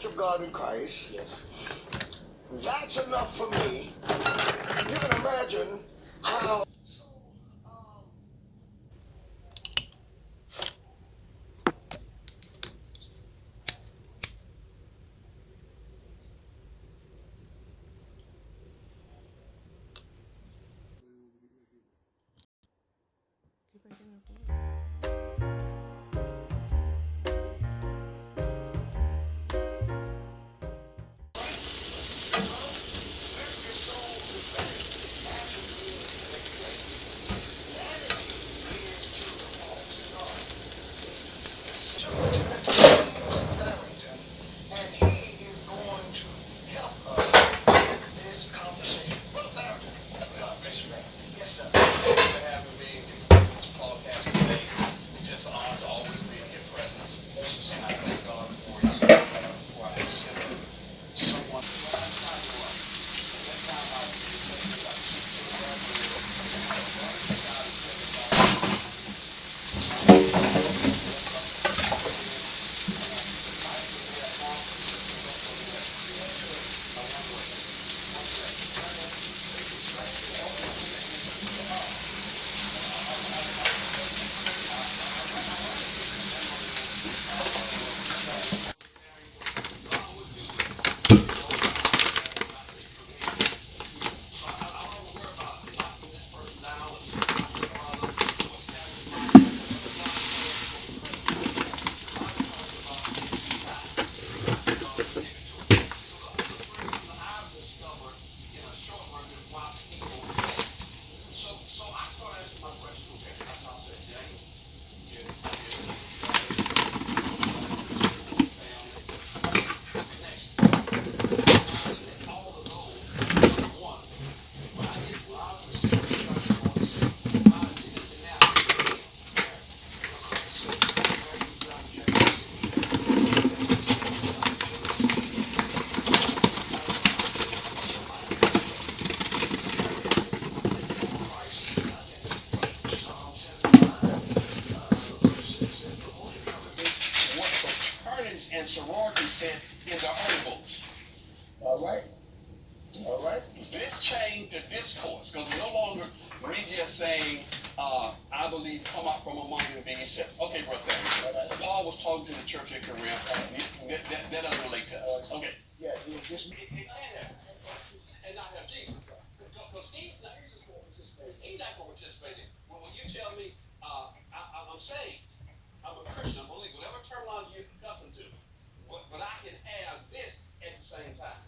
of God in Christ. Yes. That's enough for me. You can imagine how. And sorority set in the articles. All right. All right. This changed the discourse because no longer we just saying, I believe, come out from among you and be said. Okay, brother. Paul was talking to the church at Corinth. That doesn't relate to us. Okay. Yeah, this. It can't happen. And not have Jesus. Because he's not going to participate in. When you tell me, I'm saved, I'm a Christian, I believe whatever terminology you're accustomed to. But I can have this at the same time.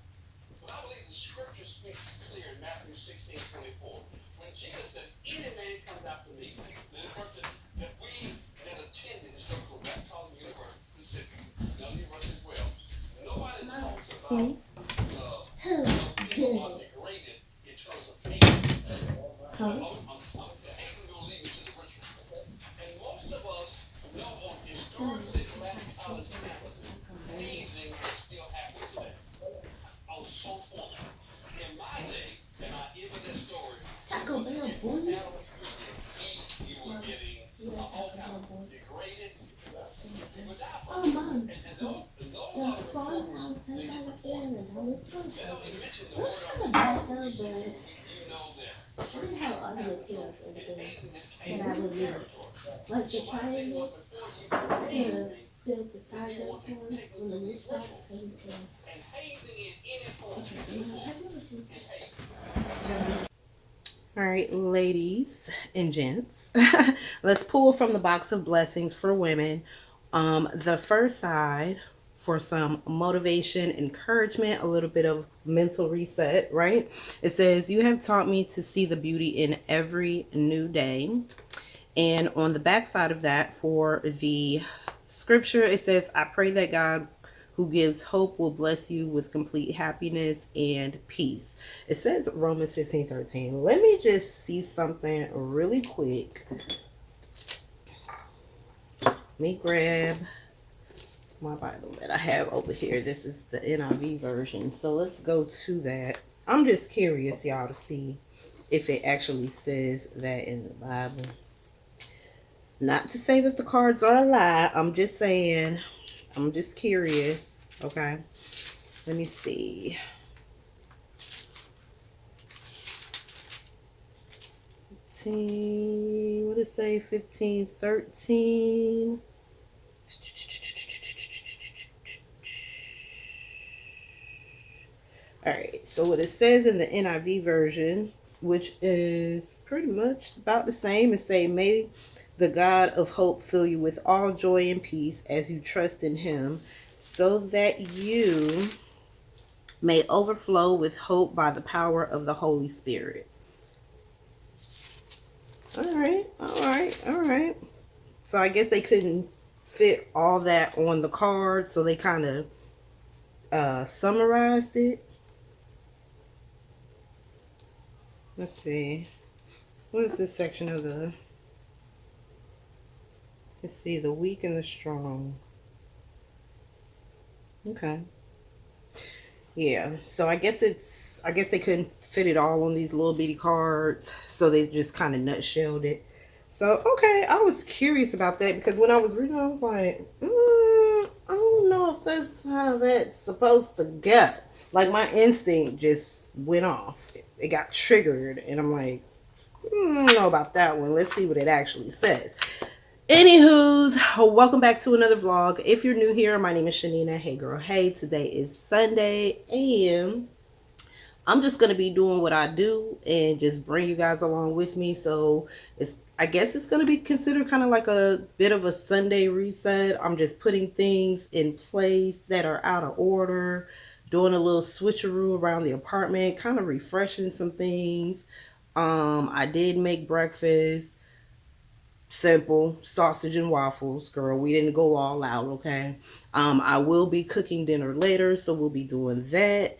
But I believe the scripture speaks clear in Matthew 16:24. When Jesus said, any man comes after me, then the verse that we that attended historical baptism university, specific, university as well, nobody talks about people are degraded in terms of payment. I'm going to leave it to the ritual. And most of us know on historically black college campus, hazing is still happening today. On some form. In my day, and I end with this story, Taco Bell, boy. you were getting all kinds of degraded. You would die Oh, from it. Mom. And those The are the farmhouse reports had that you like report. a family. They don't even mention the What's word kind of of bad God. though, You but know that. I didn't have all the materials and And everything hazing is that I would need. territory. Like the So my thing was triangles before you to hazed me, build the side you of want the to corn take me on the through these rooftop. rituals. And so, And hazing in any form, have you ever seen is hazing. All right, ladies and gents, let's pull from the box of blessings for women. The first side for some motivation, encouragement, a little bit of mental reset, right? It says, you have taught me to see the beauty in every new day. And on the back side of that, for the scripture, it says, I pray that God who gives hope will bless you with complete happiness and peace. It says Romans 15:13. Let me just see something really quick. Let me grab my Bible that I have over here. This is the NIV version. So let's go to that. I'm just curious, y'all, to see if it actually says that in the Bible. Not to say that the cards are a lie. I'm just saying, I'm just curious Okay. Let me see. 15, what did it say? 15, 13. All right, so what it says in the NIV version, which is pretty much about the same, is say, may the God of hope fill you with all joy and peace as you trust in him, so that you may overflow with hope by the power of the Holy Spirit. All right, all right, all right. So I guess they couldn't fit all that on the card, so they kind of summarized it. Let's see. What is this section of the... Let's see, the weak and the strong. Okay. Yeah, so I guess they couldn't fit it all on these little bitty cards, so they just kind of nutshelled it. So, okay, I was curious about that because when I was reading, I was like, I don't know if that's how that's supposed to go. Like, my instinct just went off. It got triggered, and I'm like, I don't know about that one. Let's see what it actually says. Anywho's, welcome back to another vlog. If you're new here, my name is Chanina. Hey girl, hey. Today is Sunday, and I'm just gonna be doing what I do and just bring you guys along with me. So I guess it's gonna be considered kind of like a bit of a Sunday reset. I'm just putting things in place that are out of order, doing a little switcheroo around the apartment, kind of refreshing some things. I did make breakfast. Simple sausage and waffles, girl. We didn't go all out, okay? I will be cooking dinner later, so we'll be doing that.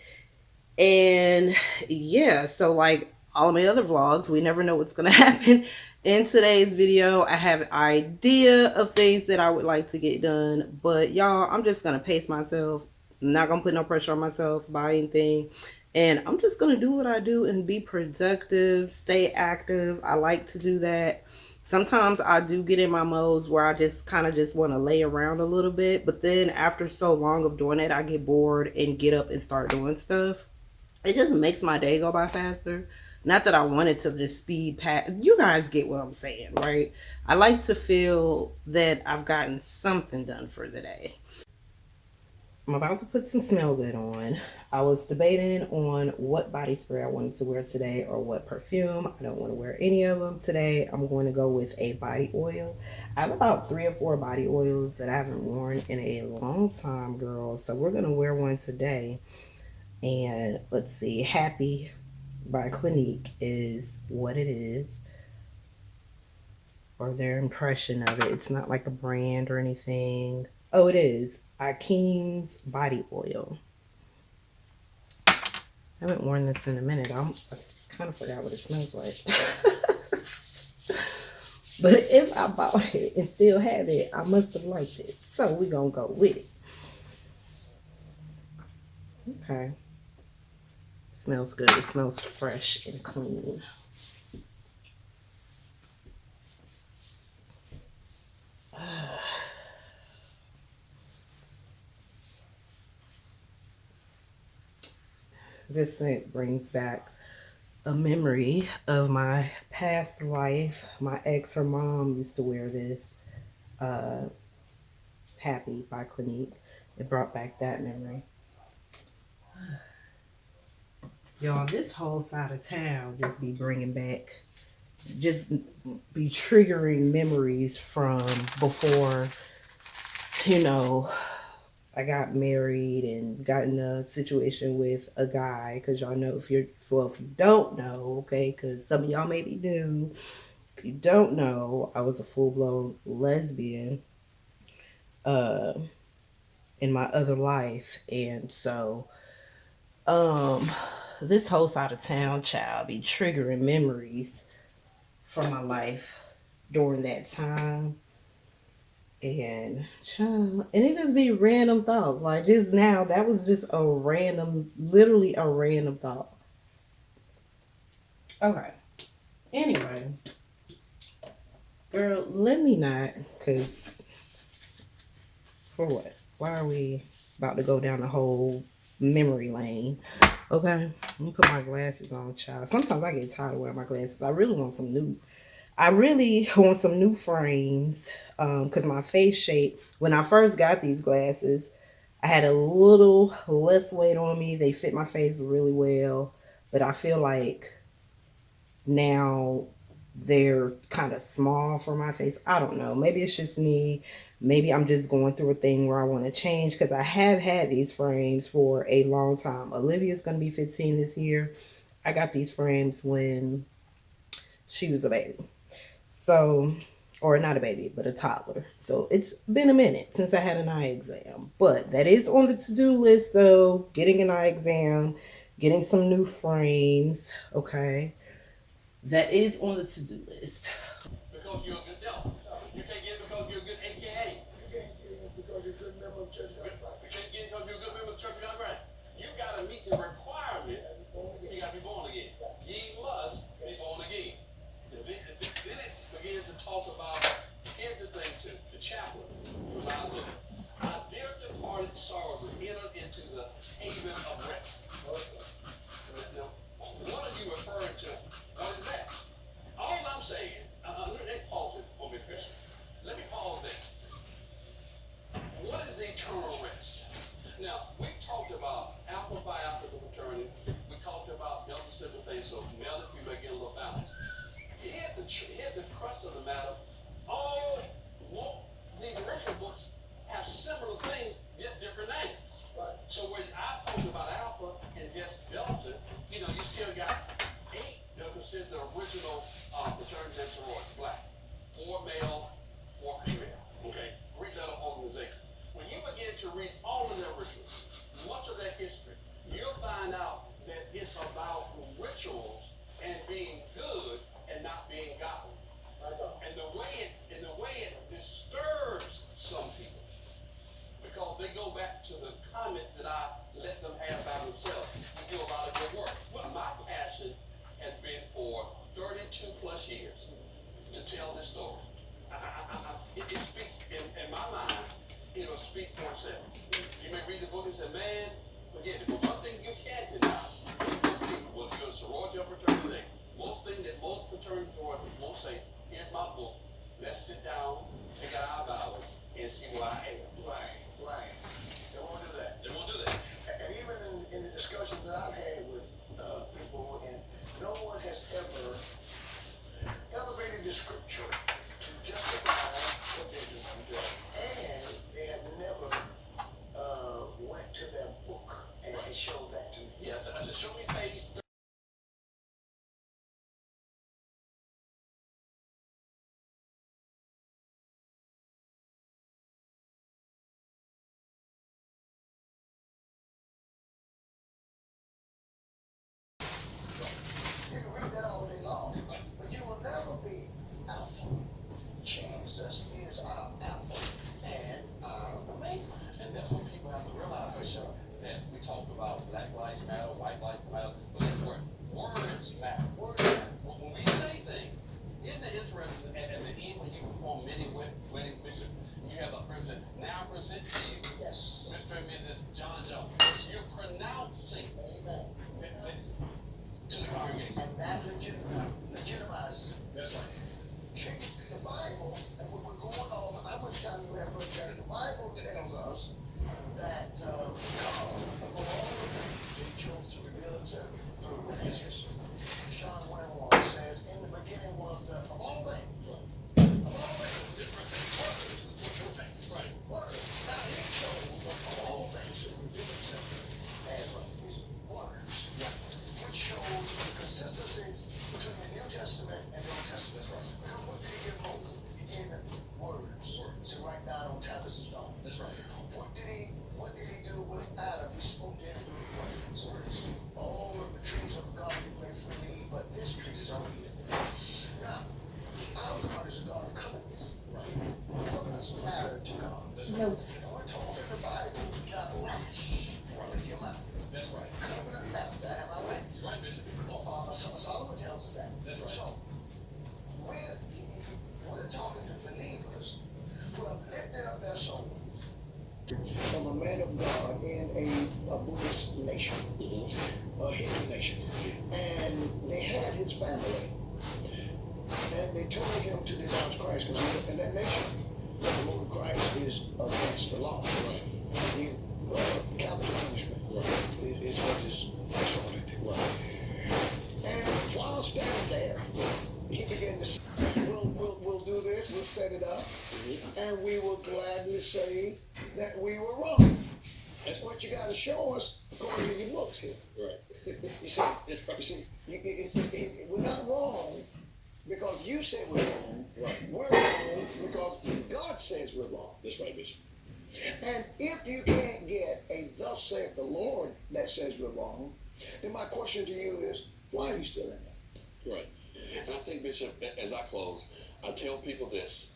And yeah, so like all my other vlogs, we never know what's gonna happen. In today's video, I have an idea of things that I would like to get done, but y'all, I'm just gonna pace myself. I'm not gonna put no pressure on myself about anything. And I'm just gonna do what I do and be productive, stay active. I like to do that. Sometimes I do get in my modes where I just kind of just want to lay around a little bit. But then after so long of doing it, I get bored and get up and start doing stuff. It just makes my day go by faster. Not that I wanted to just speed past. You guys get what I'm saying, right? I like to feel that I've gotten something done for the day. I'm about to put some Smell Good on. I was debating on what body spray I wanted to wear today or what perfume. I don't want to wear any of them today. I'm going to go with a body oil. I have about 3 or 4 body oils that I haven't worn in a long time, girl. So we're going to wear one today. And let's see, Happy by Clinique is what it is. Or their impression of it. It's not like a brand or anything. Oh, it is. Akeem's body oil. I haven't worn this in a minute. I kind of forgot what it smells like. But if I bought it and still have it, I must have liked it. So we're going to go with it. Okay. Smells good. It smells fresh and clean. This scent brings back a memory of my past life. My ex, her mom used to wear this Happy by Clinique. It brought back that memory. Y'all, this whole side of town just be bringing back, just be triggering memories from before, you know, I got married and got in a situation with a guy. Because y'all know, if you don't know, okay, because some of y'all maybe do. If you don't know, I was a full-blown lesbian in my other life. And so this whole side of town, child, be triggering memories from my life during that time. And it just be random thoughts. Like just now, that was just a random, literally a random thought. Okay. Anyway, girl, let me not, because for what? Why are we About to go down the whole memory lane. Okay, let me put my glasses on, child. Sometimes I get tired of wearing my glasses. I really want some new frames. Because my face shape, when I first got these glasses, I had a little less weight on me. They fit my face really well, but I feel like now they're kind of small for my face. I don't know. Maybe it's just me. Maybe I'm just going through a thing where I want to change, because I have had these frames for a long time. Olivia's going to be 15 this year. I got these frames when she was a baby. So, or not a baby, but a toddler. So it's been a minute since I had an eye exam. But that is on the to-do list though. Getting an eye exam, getting some new frames. Okay. That is on the to-do list. Because you're a good devil. You can't get it because you're a good AKA. You can't get in because you're a good member of Church of God Christ. You can't get it because you're a good member of the Church of God Christ. You got to meet the requirement. You got to be born again. Ye must be born again. And then it begins to talk about, here's the thing too, the chaplain reminds us, our dear departed sorrows have entered into the haven of rest. Now, what are you referring to? What is that? All I'm saying, let me pause this for me, Christian. Let me pause there. What is the eternal rest? Now, we talked about Alpha Phi Alpha fraternity. We talked about Delta Sigma Theta, so male and female get a little balance. Here's the crust of the matter. These original books have similar things, just different names. Right. So when I've talked about Alpha and just Delta, you still got 8 that are considered the original fraternity and sorority, black. 4 male, 4 female. Okay? 3-letter organization. When you begin to read all of their rituals, much of their history, you'll find out that it's about rituals and being good and not being godly. And the way it disturbs some people, because they go back to the comment that I let them have by themselves. You do a lot of good work. Well, my passion has been for 32 plus years to tell this story. It speaks, in my mind, it'll speak for itself. You may read the book and say, man, forget it. But one thing you can't deny, most people, whether you're a sorority or fraternity, most thing that most fraternities or sororities won't say, here's my book, let's sit down, take out our Bible, and see where I am. Right. They won't do that. They won't do that. And even in the discussions that I've had with people, and no one has ever elevated the scripture to justify what they're doing. And they have never went to their book and showed that to me. Yes, I said, show me page 30. You can read that all day long, but you will never be alpha. Jesus is our alpha and our omega. And that's what people have to realize. Yes, sir. That we talked about Black Lives Matter, White Lives Matter, but guess what? Words matter. Words matter. When we say things, isn't it interesting at the end when you perform many wedding mission, you have a person, now present to you, Yes. Mr. and Mrs. John Jones. You're pronouncing Amen. to the congregation. And that legitimizes. That's right. Change the Bible, and when we're going off, how much time you have for that? The Bible tells us that God, above all the things, He chose to reveal Himself through witnesses. John 1:1 says, in the beginning was the of all things. Of all things. Right. Word. Now He chose of all things to reveal Himself as His words, which shows the consistency between the New Testament and the Old Testament. That's right. Because what did He give Moses? He gave him words to write down on tablets of stone. That's right. What did he do with Adam? He spoke to nation, a Hindu nation, and they had his family, and they told him to denounce Christ because in that nation, the mode of Christ is against the law. Right. Capital punishment is what is assaulted. Right. And while standing there, he began to say, we'll do this, we'll set it up, and we will gladly say that we were wrong. That's what you got to show us according to your books here. Right. You see, we're not wrong because you said we're wrong. Right. We're wrong because God says we're wrong. That's right, Bishop. And if you can't get a thus saith the Lord that says we're wrong, then my question to you is, why are you still in there? Right. And I think, Bishop, as I close, I tell people this.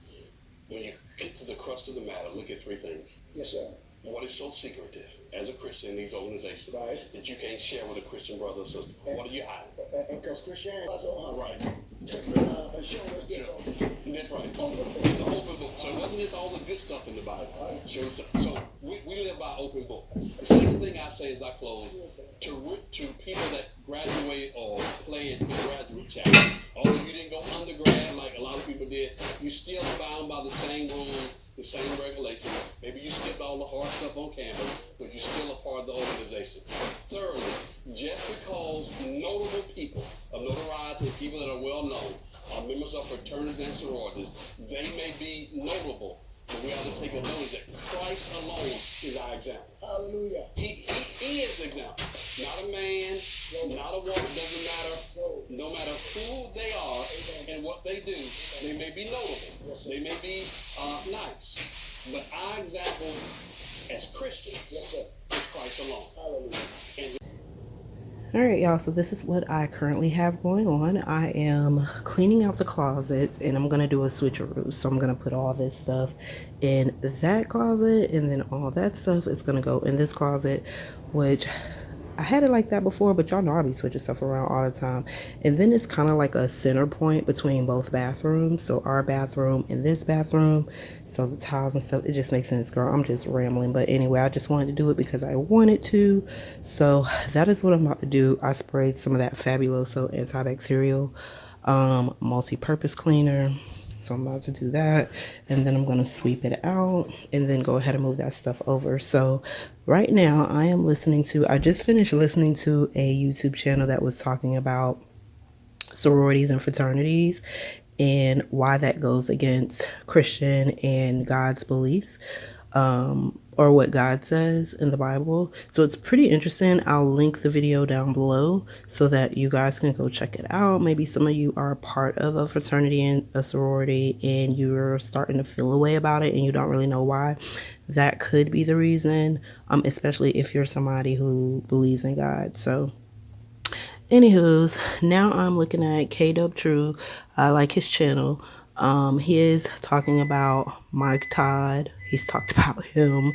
When you get to the crust of the matter, look at three things. Yes, sir. What is so secretive as a Christian in these organizations that you can't share with a Christian brother or sister? What are you hiding? And because Christianity is on right. showing us That's right. It's an open book. So it wasn't just all the good stuff in the Bible. Show stuff. So we live by open book. The second thing I say as I close, to people that graduate or play at the graduate chapter, although you didn't go undergrad like a lot of people did, you still are bound by the same rules, the same regulations. Maybe you skipped all the hard stuff on campus, but you're still a part of the organization. Thirdly, just because notable people of notoriety, people that are well known, are members of fraternities and sororities, they may be notable, but we have to take a notice that Christ alone is our example. Hallelujah. He is the example. Not a man, not a woman, doesn't matter. No matter who they are and what they do, they may be notable. They may be nice. But our example as Christians is Christ alone. Hallelujah. All right, y'all, so this is what I currently have going on. I am cleaning out the closets, and I'm going to do a switcheroo. So I'm going to put all this stuff in that closet, and then all that stuff is going to go in this closet, which I had it like that before, but y'all know I be switching stuff around all the time. And then it's kind of like a center point between both bathrooms. So our bathroom and this bathroom. So the tiles and stuff, it just makes sense, girl. I'm just rambling. But anyway, I just wanted to do it because I wanted to. So that is what I'm about to do. I sprayed some of that Fabuloso antibacterial multi-purpose cleaner. So I'm about to do that, and then I'm going to sweep it out and then go ahead and move that stuff over. So right now I just finished listening to a YouTube channel that was talking about sororities and fraternities and why that goes against Christian and God's beliefs, or what God says in the Bible. So it's pretty interesting. I'll link the video down below so that you guys can go check it out. Maybe some of you are a part of a fraternity and a sorority and you're starting to feel a way about it and you don't really know why. That could be the reason, especially if you're somebody who believes in God. So anywho's, now I'm looking at K-Dub True. I like his channel. He is talking about Mike Todd. He's talked about him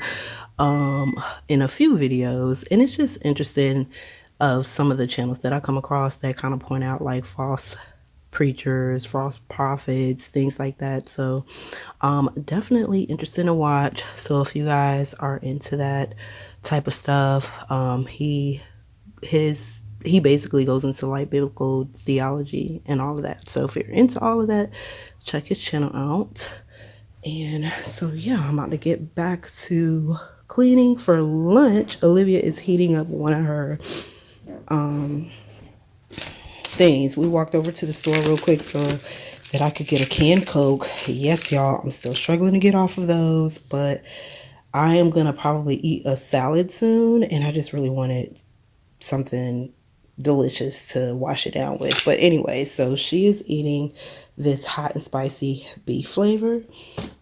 in a few videos, and it's just interesting of some of the channels that I come across that kind of point out like false preachers, false prophets, things like that. So definitely interesting to watch. So if you guys are into that type of stuff, he basically goes into like biblical theology and all of that. So if you're into all of that, check his channel out. And so yeah, I'm about to get back to cleaning for lunch. Olivia is heating up one of her things. We walked over to the store real quick so that I could get a canned Coke. Yes, y'all, I'm still struggling to get off of those, but I am gonna probably eat a salad soon, and I just really wanted something delicious to wash it down with. But anyway, so she is eating this hot and spicy beef flavor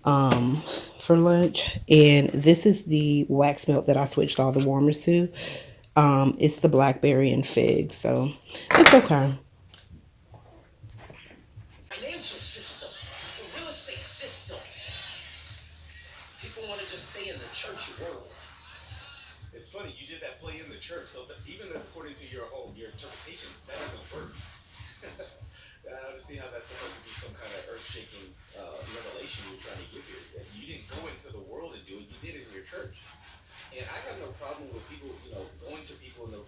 for lunch, and this is the wax melt that I switched all the warmers to. It's the blackberry and fig, so it's okay. Financial system, the real estate system. People want to just stay in the church world. It's funny, you did that play in the church, so that even according to your interpretation, that doesn't work. I don't see how that's supposed to be some kind of earth-shaking revelation you're trying to give here. That you didn't go into the world and do it, you did it in your church. And I have no problem with people, going to people in the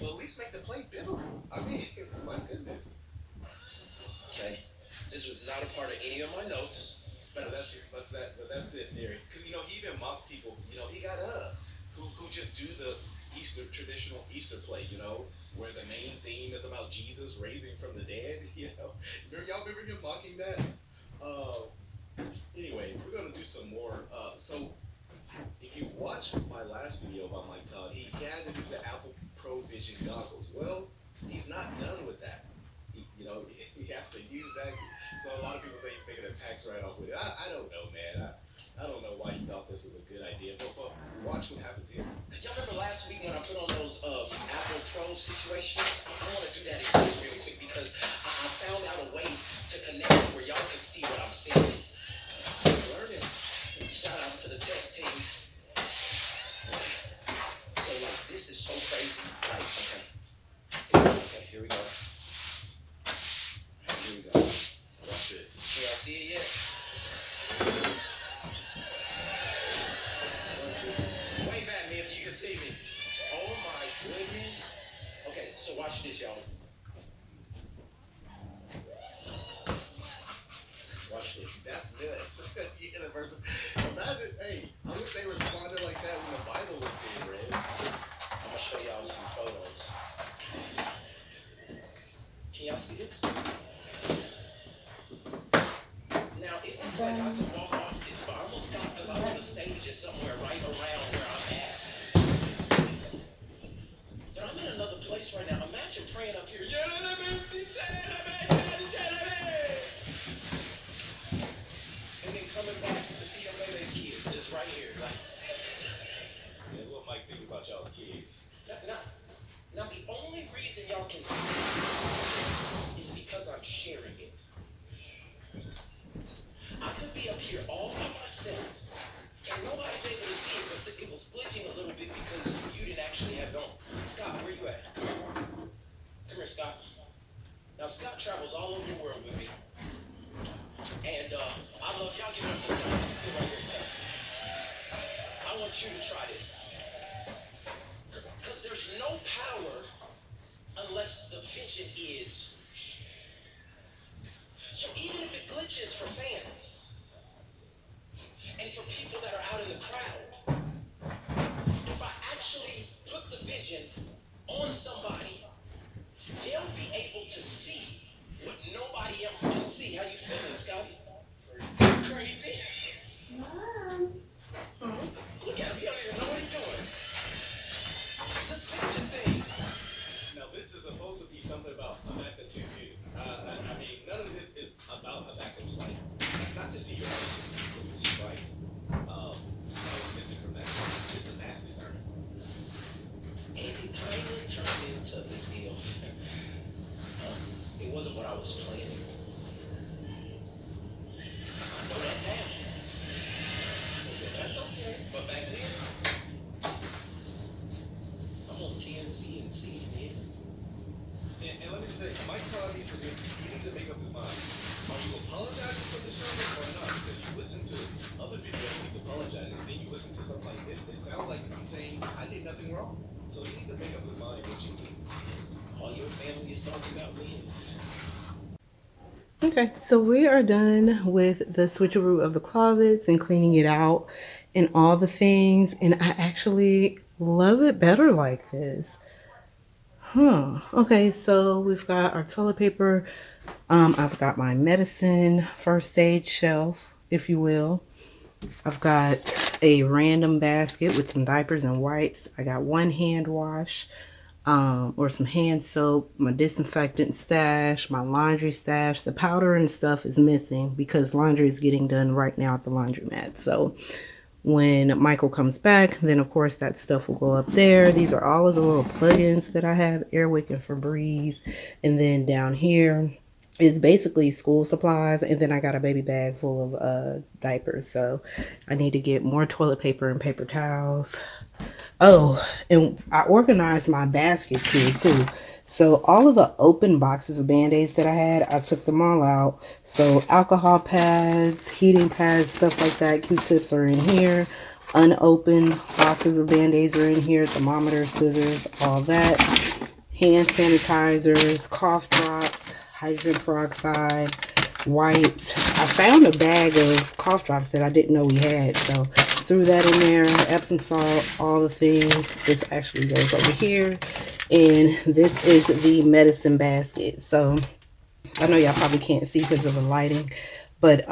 Well, at least make the play biblical. I mean, my goodness. Okay, this was not a part of any of my notes. But that's it, Derek. Because he even mocked people. He got who just do the traditional Easter play. Where the main theme is about Jesus raising from the dead. Y'all remember him mocking that? Anyway, we're gonna do some more. So if you watch my last video about Mike Todd, he had to do the Apple Pro Vision goggles. Well, he's not done with that. He has to use that. So a lot of people say he's making a tax write-off with it. I don't know, man. I don't know why he thought this was a good idea. But watch what happened to him. Y'all remember last week when I put on those Apple Pro situations? I want to do that again real quick because I found out a way to connect where y'all can see what I'm seeing. Learning. Shout out to the tech team. So like this is so crazy. Like okay, here we go. Here we go. Watch this. Can y'all see it yet? Wave at me if you can see me. Oh my goodness. Okay, so watch this, y'all. Watch this. That's nuts. Universal. Imagine, hey, I wish they responded like that when the Bible was being read. I'm gonna show y'all some photos. Can y'all see this? Now, it looks like I could walk off this, but I'm gonna stop because I want to stage it somewhere right around where I'm at. But I'm in another place right now. Imagine praying up here. And then coming back to see your baby's kids just right here. Like, That's what Mike thinks about y'all's kids. now the only reason y'all can see it is because I'm sharing it. I could be up here all by myself, and nobody's able to see it, but it was glitching a little bit because you didn't actually have it on. Scott, where you at? Come here, Scott. Now, Scott travels all over the world with me. And I love y'all. Give it up for Scott. You can sit right here, Scott. I want you to try this. Because there's no power unless the vision is. So even if it glitches for fans and for people that are out in the crowd, if I actually put the vision on somebody, they'll be able to see what nobody else can see. How you feeling, Scotty? Crazy? Mom. Look at him. He don't even know what he's doing. Just picture things. Now, this is supposed to be something about Habakkuk 2:2. I mean, none of this is about Habakkuk's life. Not to see your vision, but to see Christ. I was missing from that sermon. Just a nasty sermon. And it kind of turned into a big deal. It wasn't what I was planning. I know that now. That's okay. But back then, I'm on TMZ and CNN. And let me just say, Mike Todd needs to make up his mind. Are you apologizing for the sermon or not? Because you listen to other videos, he's apologizing. Then you listen to something like this, it sounds like he's saying, I did nothing wrong. So he needs to make up his mind what you think. All your family is talking about me. Okay, so we are done with the switcheroo of the closets and cleaning it out and all the things. And I actually love it better like this. Okay, so we've got our toilet paper. I've got my medicine first aid shelf, if you will. I've got a random basket with some diapers and wipes. I got one hand wash. Or some hand soap, my disinfectant stash, my laundry stash. The powder and stuff is missing because laundry is getting done right now at the laundromat. So when Michael comes back, then of course that stuff will go up there. These are all of the little plugins that I have, Airwick and Febreze. And then down here is basically school supplies. And then I got a baby bag full of diapers. So I need to get more toilet paper and paper towels. Oh, and I organized my baskets here too. So all of the open boxes of Band-Aids that I had, I took them all out. So alcohol pads, heating pads, stuff like that. Q-tips are in here. Unopened boxes of Band-Aids are in here. Thermometers, scissors, all that. hand sanitizers, cough drops, hydrogen peroxide, wipes. I found a bag of cough drops that I didn't know we had, so threw that in there. Epsom salt, all the things. This actually goes over here, and this is the medicine basket. So I know y'all probably can't see because of the lighting, but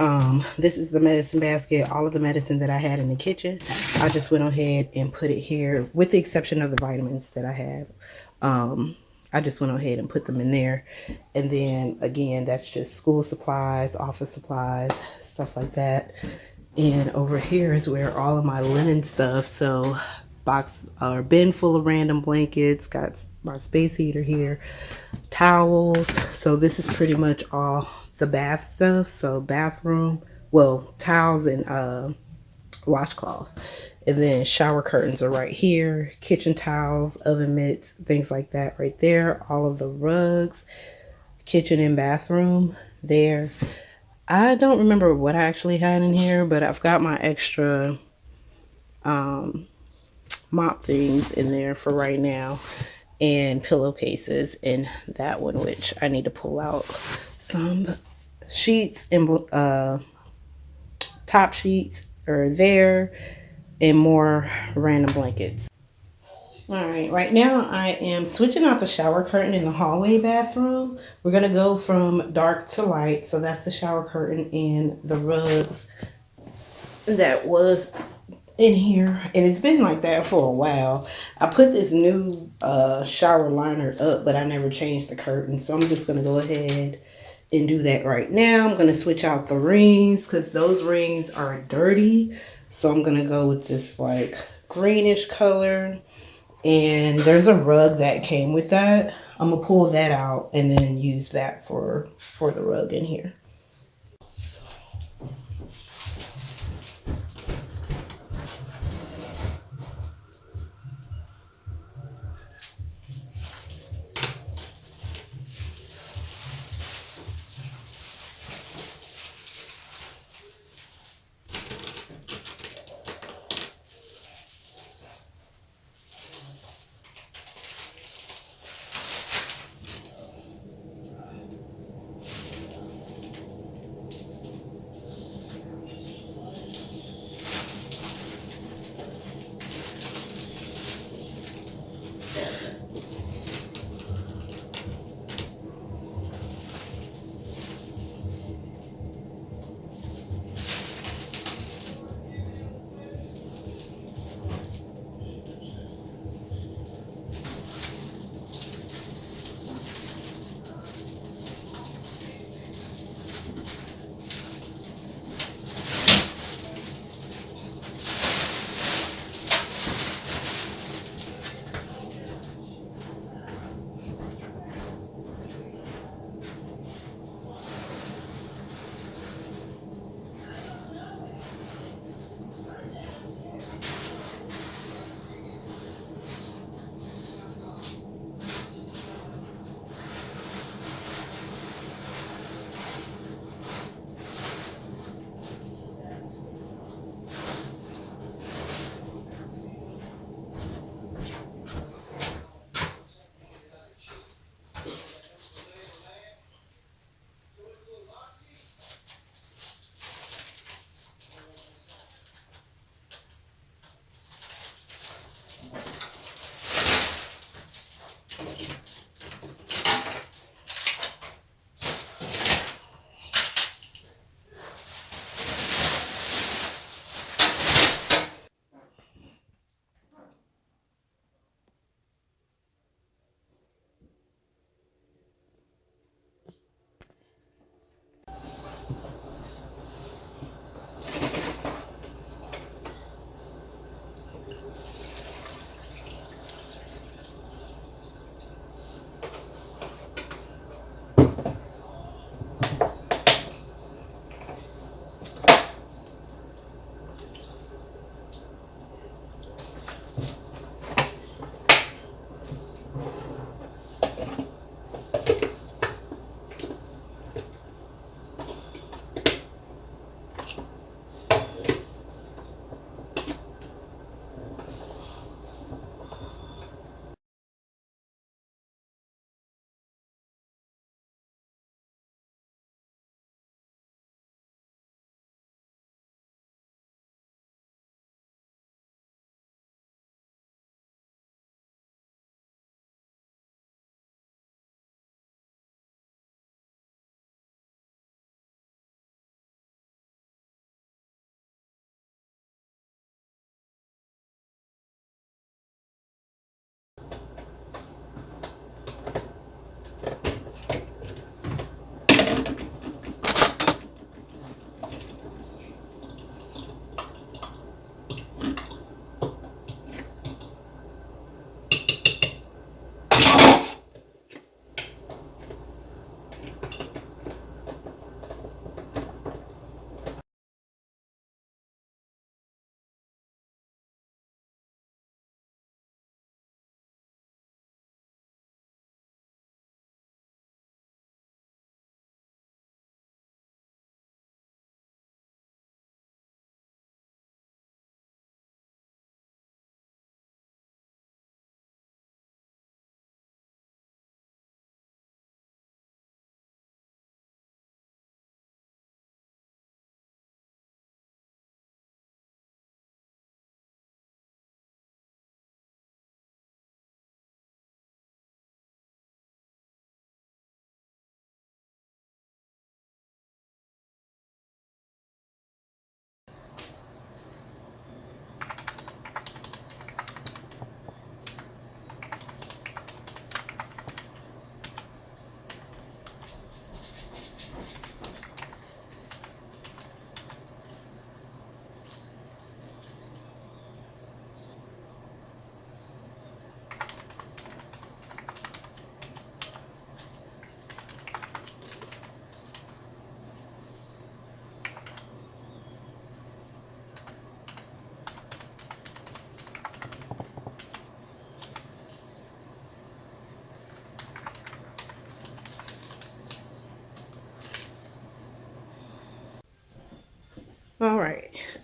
this is the medicine basket. All of the medicine that I had in the kitchen, I just went ahead and put it here, with the exception of the vitamins that I have. I just went ahead and put them in there. And then again, that's just school supplies, office supplies, stuff like that. And over here is where all of my linen stuff. So box or bin full of random blankets, got my space heater here, towels. So this is pretty much all the bath stuff. So bathroom, well, towels and washcloths. And then shower curtains are right here, kitchen towels, oven mitts, things like that right there. All of the rugs, kitchen and bathroom there. I don't remember what I actually had in here, but I've got my extra mop things in there for right now, and pillowcases in that one, which I need to pull out some sheets and top sheets are there, and more random blankets. All right now I am switching out the shower curtain in the hallway bathroom. We're gonna go from dark to light. So that's the shower curtain and the rugs that was in here, and it's been like that for a while. I put this new shower liner up, but I never changed the curtain, so I'm just gonna go ahead and do that right now. I'm gonna switch out the rings because those rings are dirty, so I'm gonna go with this like greenish color. And there's a rug that came with that. I'm gonna pull that out and then use that for the rug in here.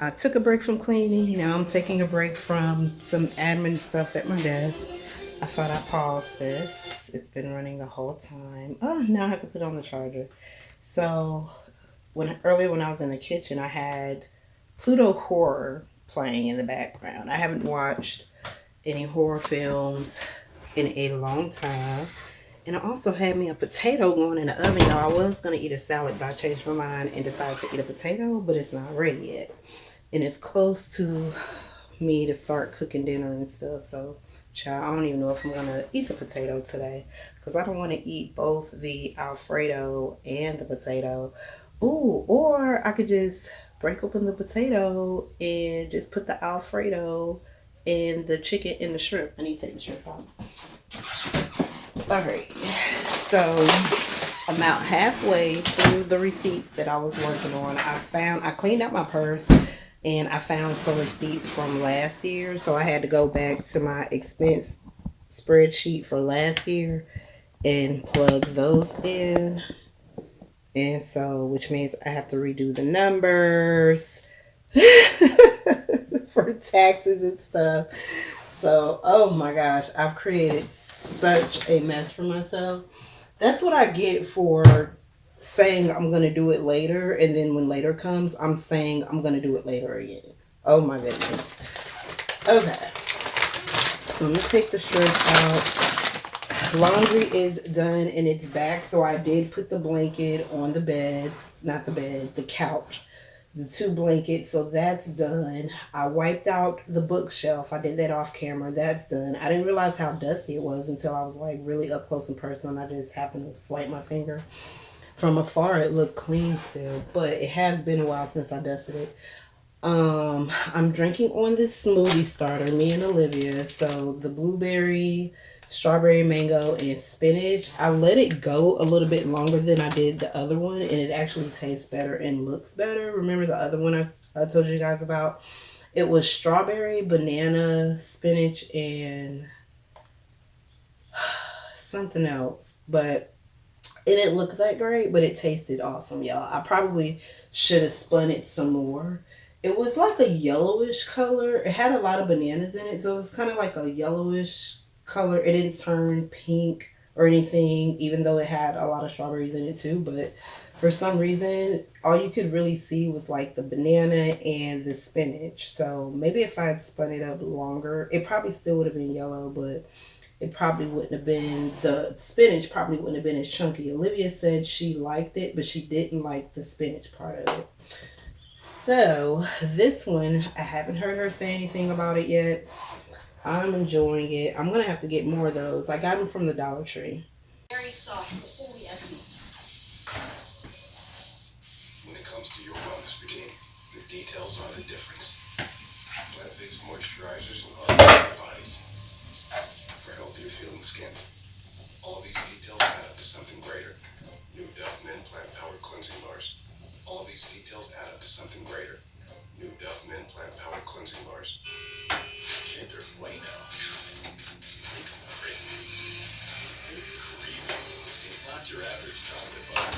I took a break from cleaning. Now I'm taking a break from some admin stuff at my desk. I thought I'd pause this. It's been running the whole time. Oh, now I have to put on the charger. So earlier when I was in the kitchen, I had Pluto Horror playing in the background. I haven't watched any horror films in a long time. And I also had me a potato going in the oven. Y'all, I was going to eat a salad, but I changed my mind and decided to eat a potato, but it's not ready yet. And it's close to me to start cooking dinner and stuff. So, child, I don't even know if I'm going to eat the potato today because I don't want to eat both the Alfredo and the potato. Ooh, or I could just break open the potato and just put the Alfredo and the chicken and the shrimp. I need to take the shrimp out. Alright, so I'm about halfway through the receipts that I was working on. I cleaned out my purse and I found some receipts from last year. So I had to go back to my expense spreadsheet for last year and plug those in. And so, which means I have to redo the numbers for taxes and stuff. So, oh my gosh, I've created such a mess for myself. That's what I get for saying I'm going to do it later. And then when later comes, I'm saying I'm going to do it later again. Oh my goodness. Okay. So I'm going to take the shirt out. Laundry is done and it's back. So I did put the blanket on the bed. Not the bed, the couch. The 2 blankets, so that's done. I wiped out the bookshelf. I did that off camera. That's done. I didn't realize how dusty it was until I was like really up close and personal and I just happened to swipe my finger. From afar it looked clean still, but it has been a while since I dusted it. I'm drinking on this smoothie starter, me and Olivia. So the blueberry, strawberry, mango, and spinach. I let it go a little bit longer than I did the other one, and it actually tastes better and looks better. Remember the other one I told you guys about? It was strawberry, banana, spinach, and something else. But it didn't look that great, but it tasted awesome, y'all. I probably should have spun it some more. It was like a yellowish color. It had a lot of bananas in it, so it was kind of like a yellowish color. It didn't turn pink or anything, even though it had a lot of strawberries in it too. But for some reason, all you could really see was like the banana and the spinach. So maybe if I had spun it up longer, it probably still would have been yellow, but it probably wouldn't have been, the spinach probably wouldn't have been as chunky. Olivia said she liked it, but she didn't like the spinach part of it. So this one, I haven't heard her say anything about it yet. I'm enjoying it. I'm going to have to get more of those. I got them from the Dollar Tree. Very soft before we add them. When it comes to your wellness routine, the details are the difference. Plant-based moisturizers and other bodies for healthier feeling skin. All these details add up to something greater. New Dove Men Plant Powered Cleansing Bars. All these details add up to something greater. New Dove Men Plant Powered Cleansing Bars. Kinder Bueno. It's crispy. It's creamy. It's not your average chocolate bar.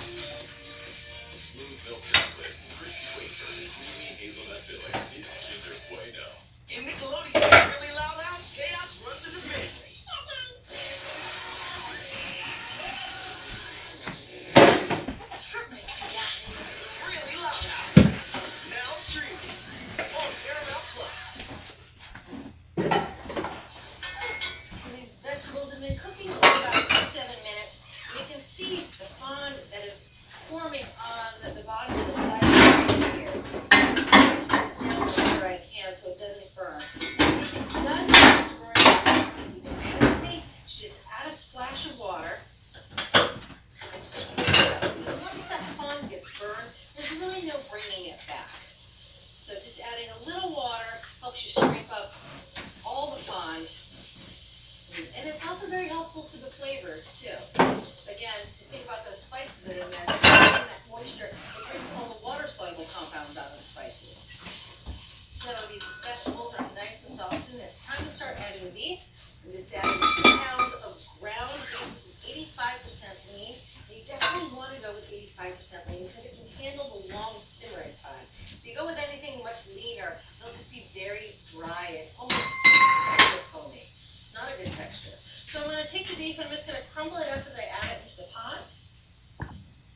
Smooth milk chocolate, crispy wafer, creamy hazelnut filling. It's Kinder Bueno. In Nickelodeon's Really Loud House, chaos runs in the family. Strip me, Gash. Really Loud House. Now streaming on Paramount Plus. So these vegetables have been cooking for about 6-7 minutes. And you can see the fond that is forming on the bottom of the side right here. So now whenever I can so it doesn't burn. If it does start to burn, you don't hesitate to just add a splash of water and scrape it up. Because once that fond gets burned, there's really no bringing it back. So just adding a little water helps you scrape up all the fond. And it's also very helpful for the flavors too. Again, to think about those spices that are in there, getting that moisture, it brings all the water-soluble compounds out of the spices. So these vegetables are nice and soft, and it's time to start adding the beef. I'm just adding 2 pounds of ground beef. This is 85% lean. And you definitely want to go with 85% lean because it can handle the long simmering time. If you go with anything much leaner, take the beef and I'm just gonna crumble it up as I add it into the pot.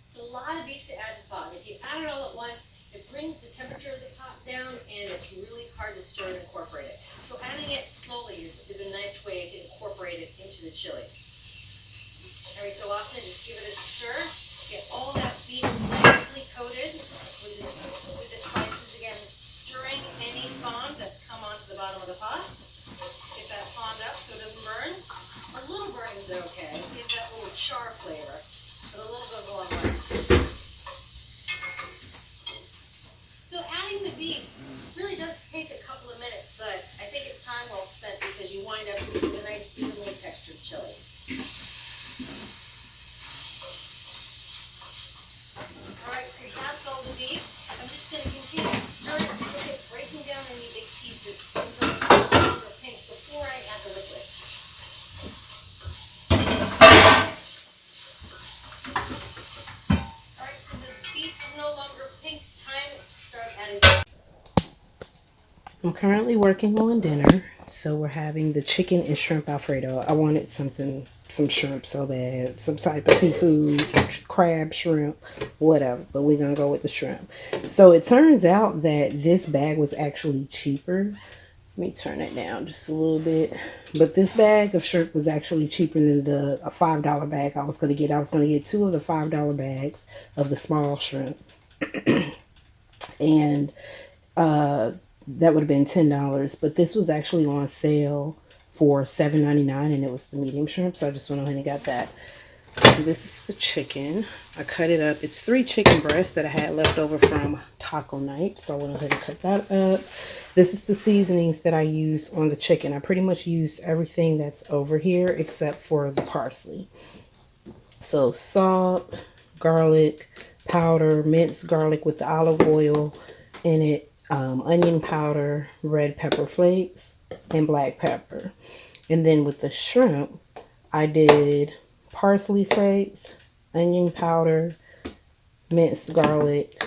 It's a lot of beef to add to the pot. If you add it all at once, it brings the temperature of the pot down and it's really hard to stir and incorporate it. So adding it slowly is a nice way to incorporate it into the chili. Every so often, just give it a stir. Get all that beef nicely coated with the spices. Again, stirring any fond that's come onto the bottom of the pot. Get that fond up so it doesn't burn. A little burning is okay. It gives that little char flavor, but a little goes a long way. So adding the beef really does take a couple of minutes, but I think it's time well spent because you wind up with a nice evenly textured chili. Alright, so that's all the beef. I'm just going to continue to stir it, cook it, breaking down any big pieces until it's no longer pink before I add the liquids. Alright, so the beef is no longer pink. Time to start adding. I'm currently working on dinner, so we're having the chicken and shrimp Alfredo. I wanted some shrimp so bad, some type of seafood, crab, shrimp, whatever, but we're gonna go with the shrimp. So it turns out that this bag was actually cheaper. Let me turn it down just a little bit. But this bag of shrimp was actually cheaper than the $5 bag I was gonna get. I was gonna get 2 of the $5 bags of the small shrimp. And that would have been $10, but this was actually on sale for $7.99 and it was the medium shrimp, so I just went ahead and got that. This is the chicken. I cut it up. It's 3 chicken breasts that I had left over from taco night, so I went ahead and cut that up. This is the seasonings that I used on the chicken. I pretty much used everything that's over here except for the parsley. So salt, garlic powder, minced garlic with the olive oil in it, onion powder, red pepper flakes, and black pepper. And then with the shrimp, I did parsley flakes, onion powder, minced garlic,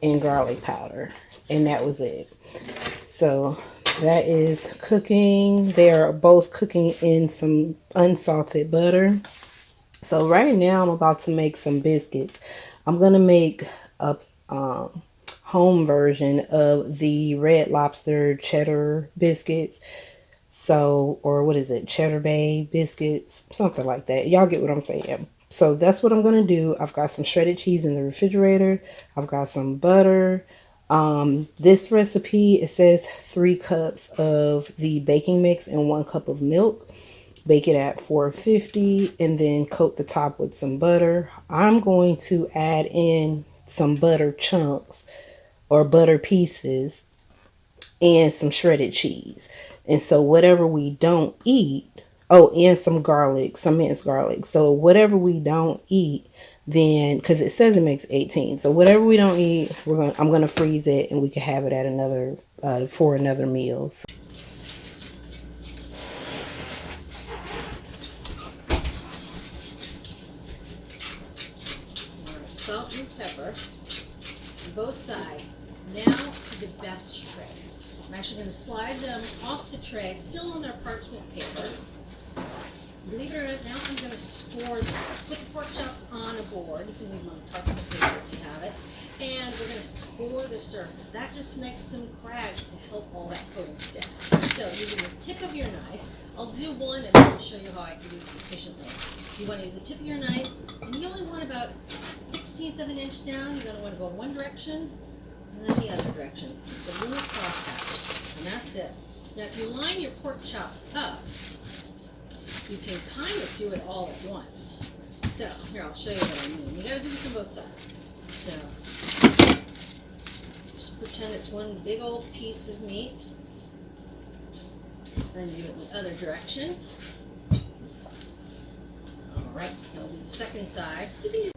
and garlic powder. And that was it. So that is cooking. They are both cooking in some unsalted butter. So right now I'm about to make some biscuits. I'm going to make a home version of the Red Lobster cheddar biscuits. So, or what is it? Cheddar Bay biscuits, something like that. Y'all get what I'm saying. So that's what I'm going to do. I've got some shredded cheese in the refrigerator. I've got some butter. This recipe, it says 3 cups of the baking mix and 1 cup of milk. Bake it at 450 and then coat the top with some butter. I'm going to add in some butter chunks or butter pieces and some shredded cheese. And so whatever we don't eat, oh, and some garlic, some minced garlic. So whatever we don't eat, then, because it says it makes 18. So whatever we don't eat, I'm going to freeze it and we can have it at another, for another meal. Salt and pepper on both sides. Now the best trick. I'm actually going to slide them off the tray, still on their parchment paper. Believe it or not, now I'm going to score them. Put the pork chops on a board. You can leave them on parchment paper if you have it. And we're going to score the surface. That just makes some crags to help all that coating stick. So using the tip of your knife, I'll do one and then I'll show you how I can do this efficiently. You want to use the tip of your knife, and you only want about 1/16 of an inch down. You're going to want to go one direction and then the other direction. Just a little cross hatch, and that's it. Now if you line your pork chops up, you can kind of do it all at once. So here, I'll show you what I mean. You got to do this on both sides. So just pretend it's one big old piece of meat. Then do it in the other direction. Alright, I'll do the second side. You can do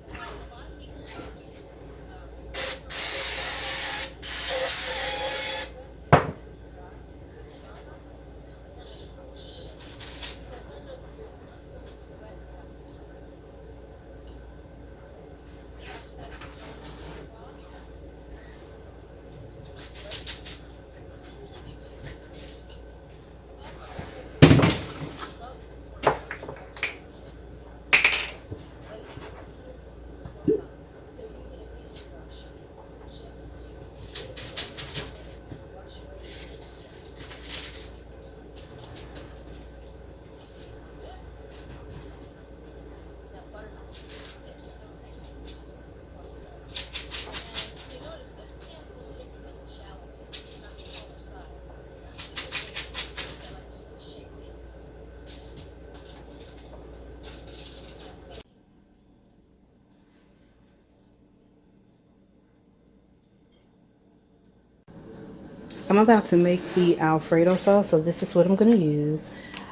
I'm about to make the Alfredo sauce, so this is what I'm going to use.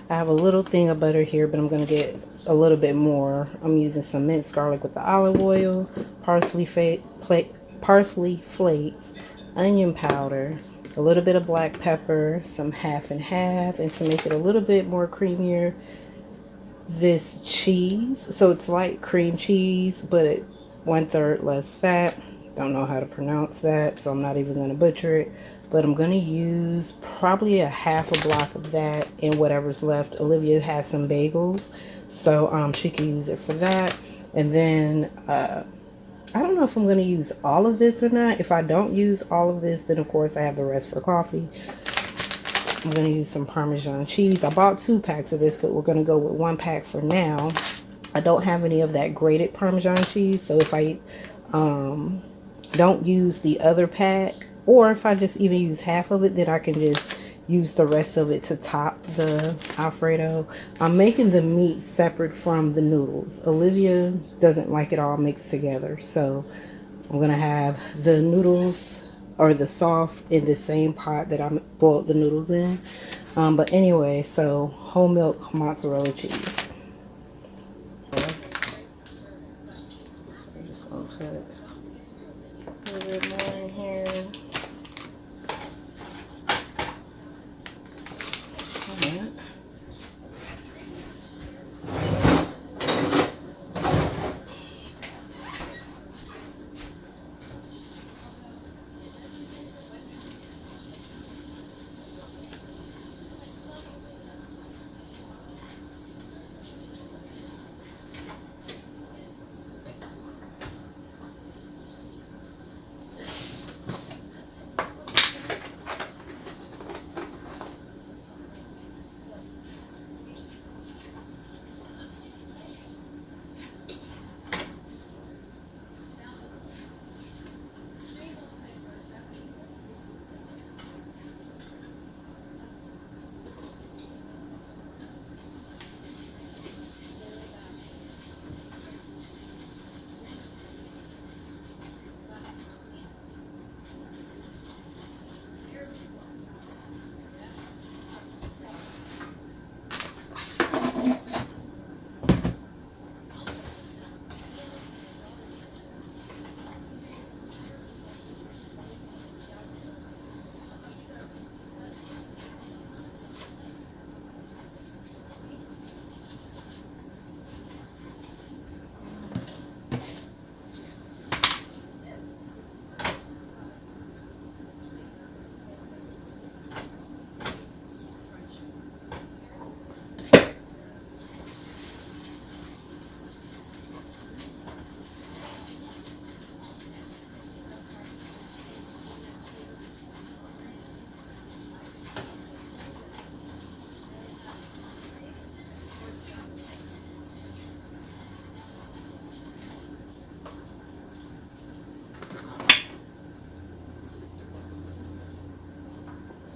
I have a little thing of butter here, but I'm going to get a little bit more. I'm using some minced garlic with the olive oil, parsley flakes, onion powder, a little bit of black pepper, some half and half, and to make it a little bit more creamier, this cheese. So it's like cream cheese, but it 1/3 less fat. Don't know how to pronounce that, so I'm not even going to butcher it. But I'm going to use probably a half a block of that and whatever's left. Olivia has some bagels, so she can use it for that. And then I don't know if I'm going to use all of this or not. If I don't use all of this, then of course I have the rest for coffee. I'm going to use some Parmesan cheese. I bought 2 packs of this, but we're going to go with 1 pack for now. I don't have any of that grated Parmesan cheese, so if I don't use the other pack, or if I just even use half of it, then I can just use the rest of it to top the Alfredo. I'm making the meat separate from the noodles. Olivia doesn't like it all mixed together, so I'm going to have the noodles or the sauce in the same pot that I boiled the noodles in. But anyway, so whole milk mozzarella cheese. So I'm just going to put a little bit more in here.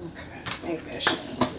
I think that should be good.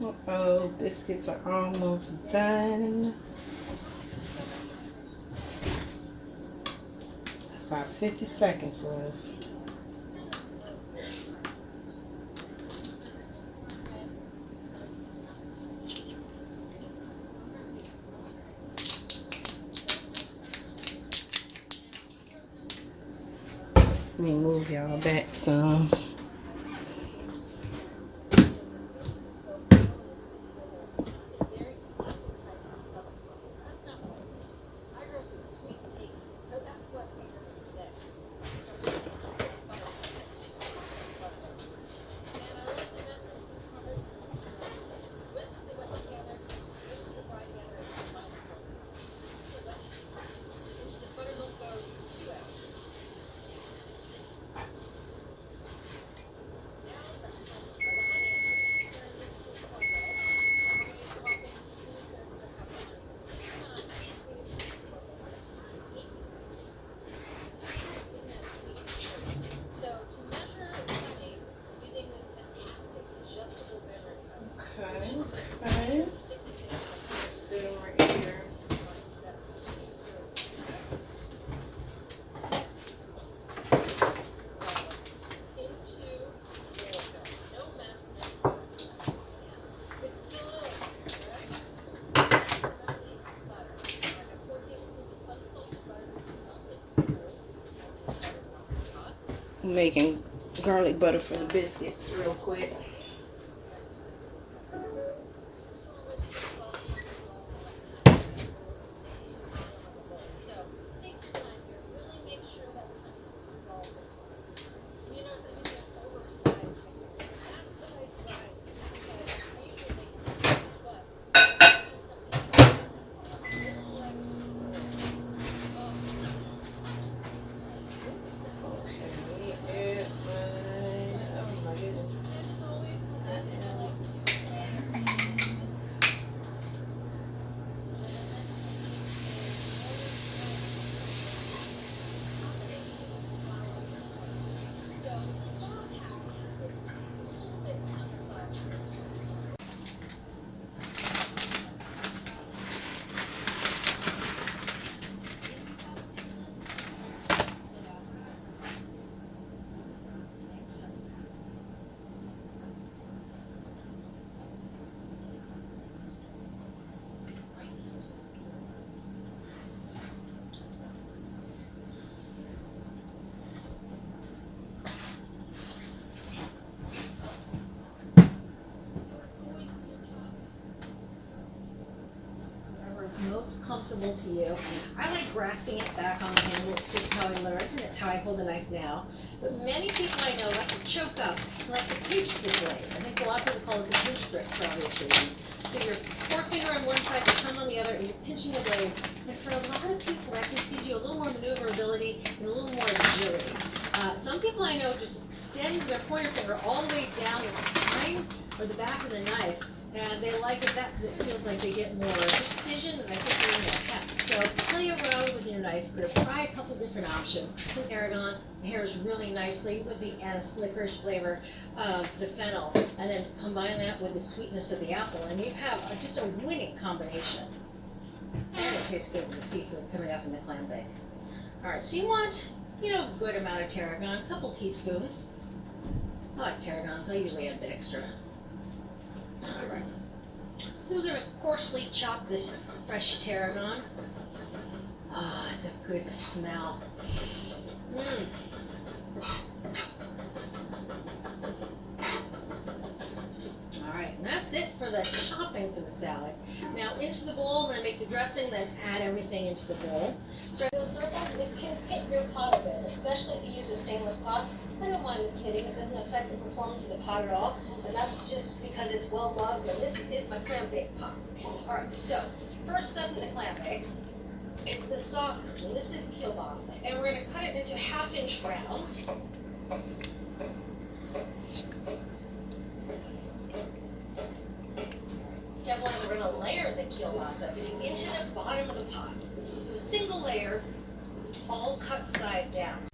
Uh-oh, biscuits are almost done. It's about 50 seconds left. Let me move y'all back some. making garlic butter for the biscuits real quick. Most comfortable to you. I like grasping it back on the handle. It's just how I learned, and it's how I hold the knife now. But many people I know like to choke up, like to pinch the blade. I think a lot of people call this a pinch grip for obvious reasons. So your forefinger on one side, your thumb on the other, and you're pinching the blade. And for a lot of people, that just gives you a little more maneuverability and a little more agility. Some people I know just extend their pointer finger all the way down the spine or the back of the knife. And they like it that because it feels like they get more precision, and I think they're more heft. So play around with your knife grip. Try a couple different options. This tarragon pairs really nicely with the anise licorice flavor of the fennel, and then combine that with the sweetness of the apple, and you have just a winning combination. And it tastes good with the seafood coming up in the clam bake. All right, so you want, a good amount of tarragon, a couple teaspoons. I like tarragon, so I usually add a bit extra. Alright, so we're going to coarsely chop this fresh tarragon. Ah, it's a good smell. Alright, and that's it for the chopping for the salad. Now into the bowl, I'm going to make the dressing, then add everything into the bowl. So those circles, it can hit your pot a bit, especially if you use a stainless pot. I don't mind hitting, it doesn't affect the performance of the pot at all, and that's just because it's well loved, and this is my clam bake pot. Alright, so first up in the clam bake is the sausage, and this is kielbasa, and we're going to cut it into 1/2-inch rounds. Step one is we're going to layer the kielbasa into the bottom of the pot. So a single layer, all cut side down.